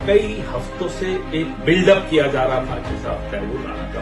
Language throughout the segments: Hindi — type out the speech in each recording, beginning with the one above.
कई हफ्तों से एक बिल्डअप किया जा रहा था कि साहब तैमूर राणा का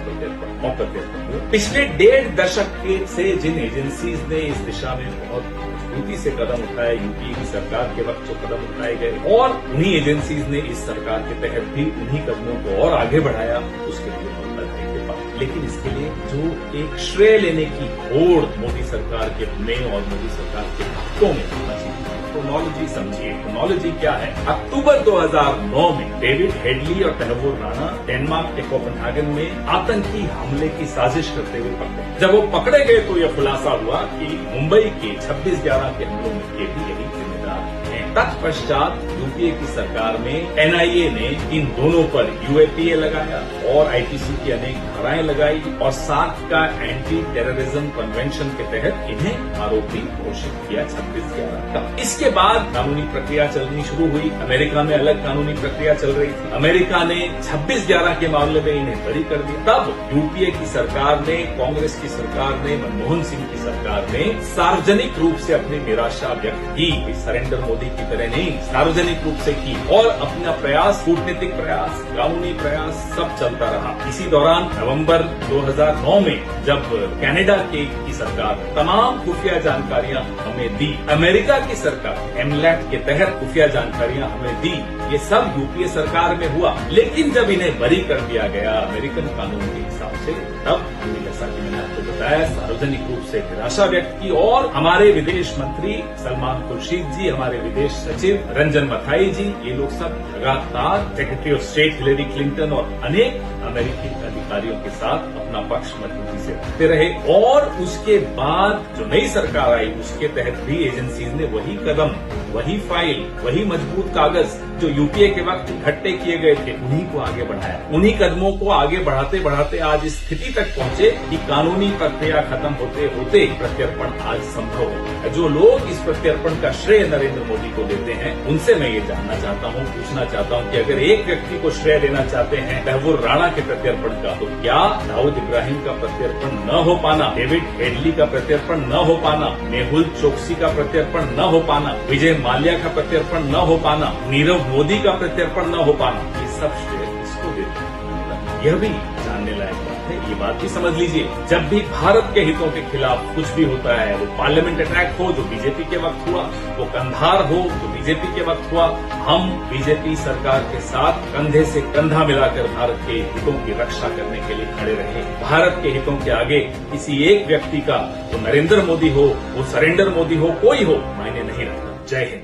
प्रत्यर्पण। पिछले 1.5 दशक से जिन एजेंसीज ने इस दिशा में बहुत मजबूती से कदम उठाए, यूपीए की सरकार के वक्त जो कदम उठाए गए और उन्हीं एजेंसीज ने इस सरकार के तहत भी उन्हीं कदमों को और आगे बढ़ाया, उसके लिए बहुत बधाई के पास। लेकिन इसके लिए जो एक श्रेय लेने की होड़ मोदी सरकार के में और मोदी सरकार के भक्तों में होना चाहिए। क्रोनोलॉजी समझिए, क्रोनोलॉजी क्या है। अक्टूबर 2009 में डेविड हेडली और तैमूर राणा डेनमार्क के कोपेनहेगन में आतंकी हमले की साजिश करते हुए पकड़े। जब वो पकड़े गए तो यह खुलासा हुआ कि मुंबई के 26/11 के हमलों में ये भी यही जिम्मेदार हैं। तत्पश्चात यूपीए की सरकार में एनआईए ने इन दोनों पर यूएपीए लगाया और आईपीसी की अनेक धाराएं लगाई और सार्क का एंटी टेररिज्म कन्वेंशन के तहत इन्हें आरोपी घोषित किया 26/11 का। इसके बाद कानूनी प्रक्रिया चलनी शुरू हुई। अमेरिका में अलग कानूनी प्रक्रिया चल रही थी। अमेरिका ने 26/11 के मामले में इन्हें बरी कर दिया। तब यूपीए की सरकार ने, कांग्रेस की सरकार ने, मनमोहन सिंह की सरकार ने सार्वजनिक रूप से अपनी निराशा व्यक्त की। सरेंडर मोदी की तरह नहीं, सार्वजनिक रूप से की और अपना प्रयास, कूटनीतिक प्रयास, कानूनी प्रयास सब चलता रहा। इसी दौरान नवंबर 2009 में जब कनाडा की सरकार तमाम खुफिया जानकारियां हमें दी, अमेरिका की सरकार एमलैट के तहत खुफिया जानकारियां हमें दी, ये सब यूपीए सरकार में हुआ। लेकिन जब इन्हें बरी कर दिया गया अमेरिकन कानून के हिसाब से, तब जैसा कि मैंने आपको बताया, सार्वजनिक रूप से निराशा व्यक्त की और हमारे विदेश मंत्री सलमान खुर्शीद जी, हमारे विदेश सचिव रंजन मथाई जी, ये लोग सब लगातार secretary of state Hillary Clinton और अनेक अमेरिकी अधिकारियों के साथ अपना पक्ष मजबूती से रखते रहे। और उसके बाद जो नई सरकार आई, उसके तहत भी एजेंसीज ने वही कदम, वही फाइल, वही मजबूत कागज जो यूपीए के वक्त इकट्ठे किए गए थे, उन्हीं को आगे बढ़ाया। उन्हीं कदमों को आगे बढ़ाते बढ़ाते आज इस स्थिति तक पहुंचे कि कानूनी प्रक्रिया खत्म होते होते प्रत्यर्पण आज संभव है। जो लोग इस प्रत्यर्पण का श्रेय नरेंद्र मोदी को देते हैं, उनसे मैं ये जानना चाहता हूं, पूछना चाहता हूं कि अगर एक व्यक्ति को श्रेय देना चाहते हैं तैमूर राणा के प्रत्यर्पण का, तो क्या दाऊद इब्राहिम का प्रत्यर्पण न हो पाना, डेविड हेडली का प्रत्यर्पण न हो पाना, मेहुल चोकसी का प्रत्यर्पण न हो पाना, विजय माल्या का प्रत्यर्पण न हो पाना, नीरव मोदी का प्रत्यर्पण न हो पाना, ये सब श्रेय किसको देते हैं? यह भी जानने लायक बात है। ये बात भी समझ लीजिए, जब भी भारत के हितों के खिलाफ कुछ भी होता है, वो पार्लियामेंट अटैक हो जो बीजेपी के वक्त हुआ, वो कंधार हो जो बीजेपी के वक्त हुआ, हम बीजेपी सरकार के साथ कंधे से कंधा मिलाकर भारत के हितों की रक्षा करने के लिए खड़े रहे। भारत के हितों के आगे किसी एक व्यक्ति का, वो नरेंद्र मोदी हो, वो सरेंडर मोदी हो, कोई हो, मायने नहीं रखता। जय हिंद।